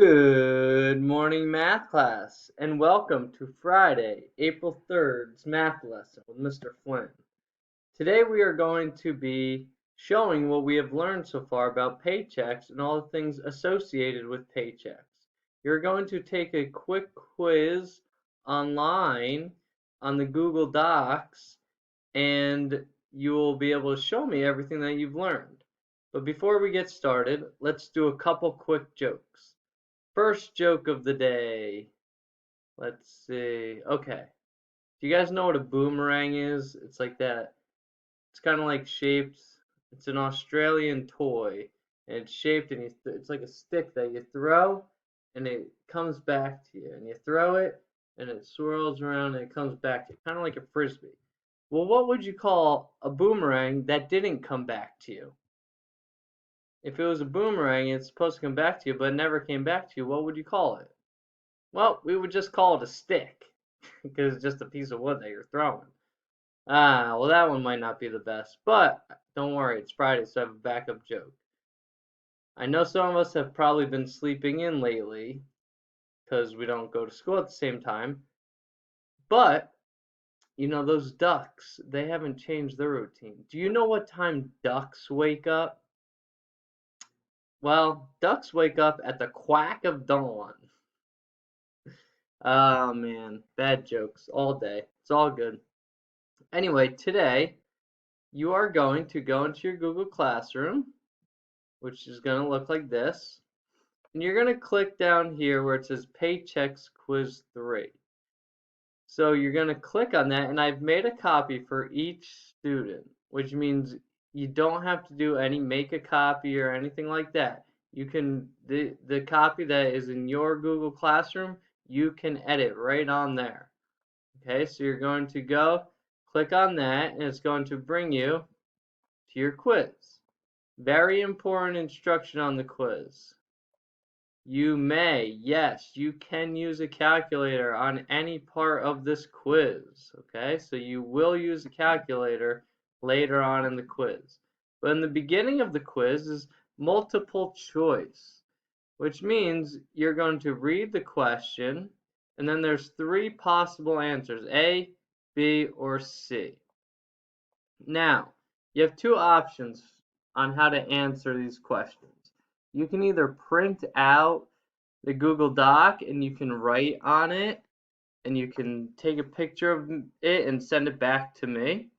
Good morning, math class, and welcome to Friday, April 3rd's math lesson with Mr. Flynn. Today we are going to be showing what we have learned so far about paychecks and all the things associated with paychecks. You're going to take a quick quiz online on the Google Docs, and you will be able to show me everything that you've learned. But before we get started, let's do a couple quick jokes. First joke of the day. Let's see. Okay. Do you guys know what a boomerang is? It's like that. It's kind of like shaped. It's an Australian toy, and it's shaped, and it's like a stick that you throw, and it comes back to you. And you throw it, and it swirls around, and it comes back to you, kind of like a frisbee. Well, what would you call a boomerang that didn't come back to you? If it was a boomerang, it's supposed to come back to you, but it never came back to you. What would you call it? Well, we would just call it a stick because it's just a piece of wood that you're throwing. Well, that one might not be the best, but don't worry, it's Friday, so I have a backup joke. I know some of us have probably been sleeping in lately because we don't go to school at the same time, but those ducks, they haven't changed their routine. Do you know what time ducks wake up? Well, ducks wake up at the quack of dawn. Oh man, bad jokes all day. It's all good. Anyway, today you are going to go into your Google Classroom, which is going to look like this. And you're going to click down here where it says Paychecks Quiz 3. So you're going to click on that, and I've made a copy for each student, which means you don't have to do any make a copy or anything like that. You can, the copy that is in your Google Classroom, you can edit right on there. Okay, so you're going to go click on that, and it's going to bring you to your quiz. Very important instruction on the quiz. Yes, you can use a calculator on any part of this quiz. Okay, so you will use a calculator later on in the quiz. But in the beginning of the quiz is multiple choice, which means you're going to read the question, and then there's three possible answers, A, B, or C. Now, you have two options on how to answer these questions. You can either print out the Google Doc and you can write on it, and you can take a picture of it and send it back to me,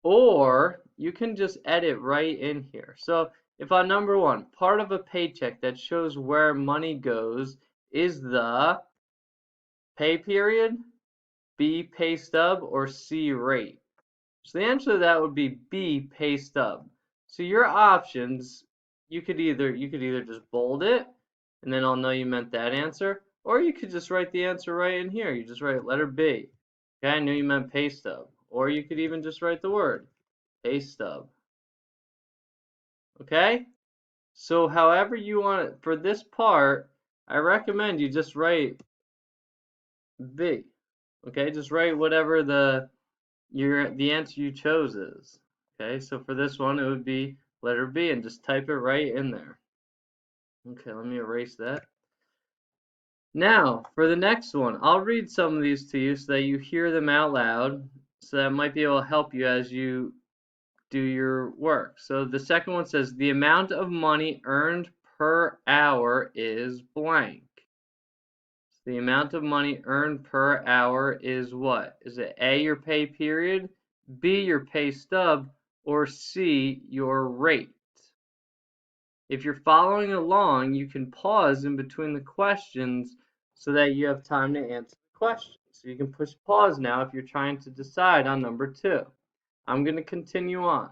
or you can just edit right in here. So if on number one, part of a paycheck that shows where money goes is the pay period, B, pay stub, or C, rate. So the answer to that would be B, pay stub. So your options, you could either just bold it, and then I'll know you meant that answer, or you could just write the answer right in here. You just write letter B. Okay, I knew you meant pay stub. Or you could even just write the word pay stub. Okay? So however you want it, for this part, I recommend you just write B. Okay, just write whatever the answer you chose is. Okay, so for this one, it would be letter B, and just type it right in there. Okay, let me erase that. Now, for the next one, I'll read some of these to you so that you hear them out loud, so that might be able to help you as you do your work. So the second one says, the amount of money earned per hour is blank. The amount of money earned per hour is what? Is it A, your pay period, B, your pay stub, or C, your rate? If you're following along, you can pause in between the questions so that you have time to answer the question. So you can push pause now if you're trying to decide on number two. I'm going to continue on.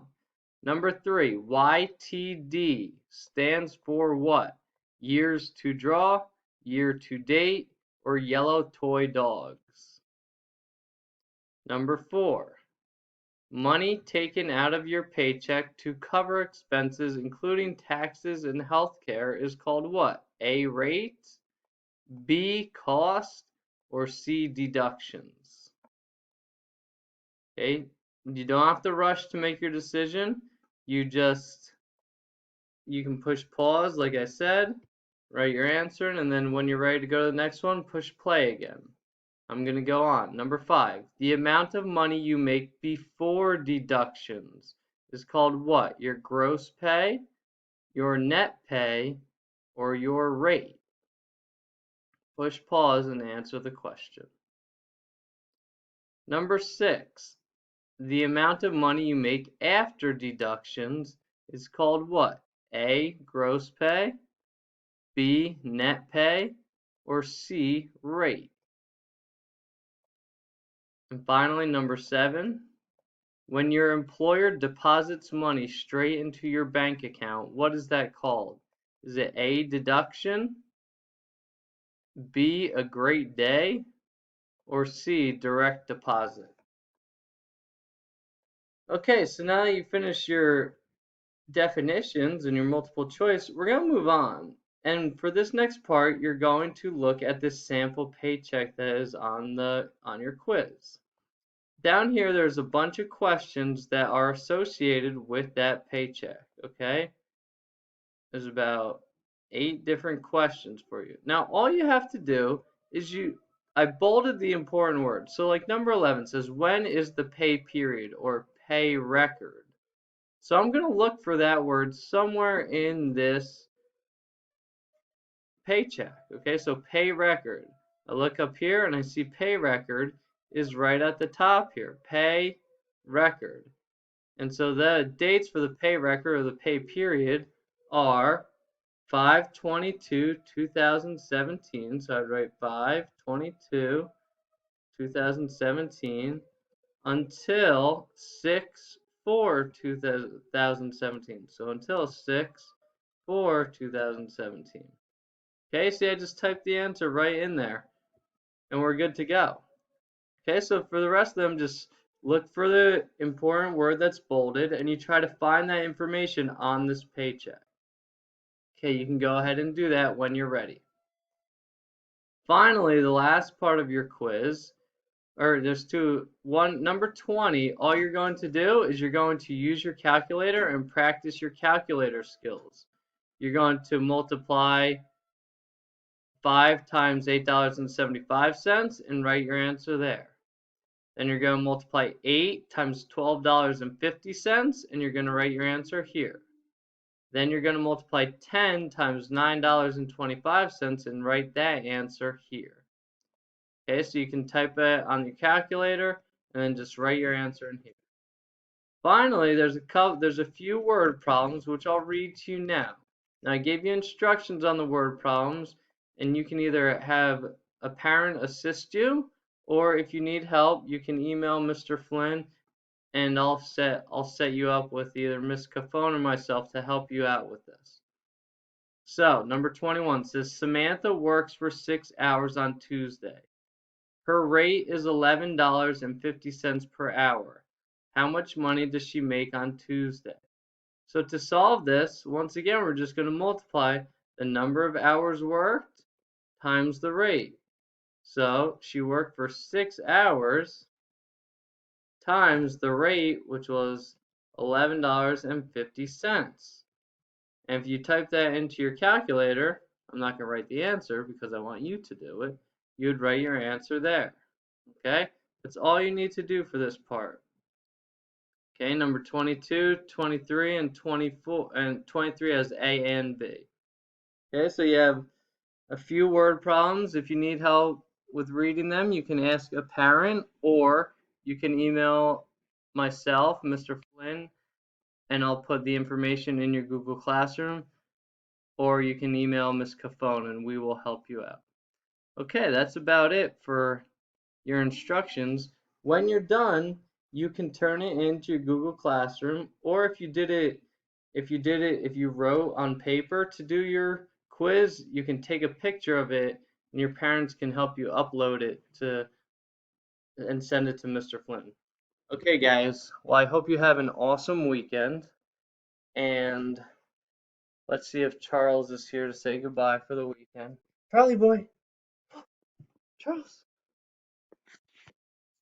Number three, YTD stands for what? Years to draw, year to date, or yellow toy dogs? Number four, money taken out of your paycheck to cover expenses including taxes and healthcare is called what? A, rate, B, cost, or C, deductions? Okay, you don't have to rush to make your decision. You can push pause like I said, write your answer, and then when you're ready to go to the next one, push play again. I'm going to go on. Number 5. The amount of money you make before deductions is called what? Your gross pay, your net pay, or your rate? Push pause and answer the question. Number 6. The amount of money you make after deductions is called what? A. Gross pay, B. Net pay, or C. Rate? And finally, number 7. When your employer deposits money straight into your bank account, what is that called? Is it A. Deduction, B. A great day, or C. Direct deposit? Okay, so now that you finish your definitions and your multiple choice, we're going to move on. And for this next part, you're going to look at this sample paycheck that is on your quiz. Down here, there's a bunch of questions that are associated with that paycheck, okay? There's about 8 different questions for you. Now, all you have to do is I bolded the important words. So like number 11 says, when is the pay period or pay record? So I'm going to look for that word somewhere in this paycheck. Okay, so pay record. I look up here and I see pay record is right at the top here. Pay record. And so the dates for the pay record or the pay period are 5/22/2017. So I'd write 5/22/2017 until 6/4/2017. So until 6/4/2017. Okay, see, I just typed the answer right in there, and we're good to go. Okay, so for the rest of them, just look for the important word that's bolded, and you try to find that information on this paycheck. Okay, you can go ahead and do that when you're ready. Finally, the last part of your quiz, or there's number 20, all you're going to do is you're going to use your calculator and practice your calculator skills. You're going to multiply 5 times $8.75 and write your answer there. Then you're going to multiply 8 times $12.50 and you're going to write your answer here. Then you're going to multiply 10 times $9.25 and write that answer here. Okay, so you can type it on your calculator and then just write your answer in here. Finally, there's a few word problems which I'll read to you now. Now I gave you instructions on the word problems, and you can either have a parent assist you, or if you need help, you can email Mr. Flynn, and I'll set you up with either Miss Cafone or myself to help you out with this. So number 21 says Samantha works for 6 hours on Tuesday. Her rate is $11.50 per hour. How much money does she make on Tuesday? So to solve this, once again, we're just going to multiply the number of hours worked times the rate. So she worked for 6 hours times the rate, which was $11.50. And if you type that into your calculator, I'm not going to write the answer because I want you to do it, you'd write your answer there. Okay? That's all you need to do for this part. Okay, number 22, 23, and 24, and 23 has A and B. Okay, so you have a few word problems. If you need help with reading them, you can ask a parent, or you can email myself, Mr. Flynn, and I'll put the information in your Google Classroom, or you can email Miss Cafone and we will help you out. Okay, that's about it for your instructions. When you're done, you can turn it into your Google Classroom, or if you wrote on paper to do your quiz, you can take a picture of it and your parents can help you upload it and send it to Mr. Flynn. Okay, guys. Well, I hope you have an awesome weekend, and let's see if Charles is here to say goodbye for the weekend. Charlie boy. Charles.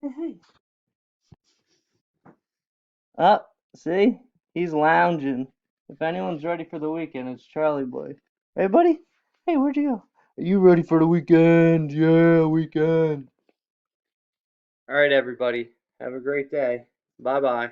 Hey. Up, see? He's lounging. If anyone's ready for the weekend, it's Charlie boy. Hey, buddy. Hey, where'd you go? Are you ready for the weekend? Yeah, weekend. All right, everybody. Have a great day. Bye bye.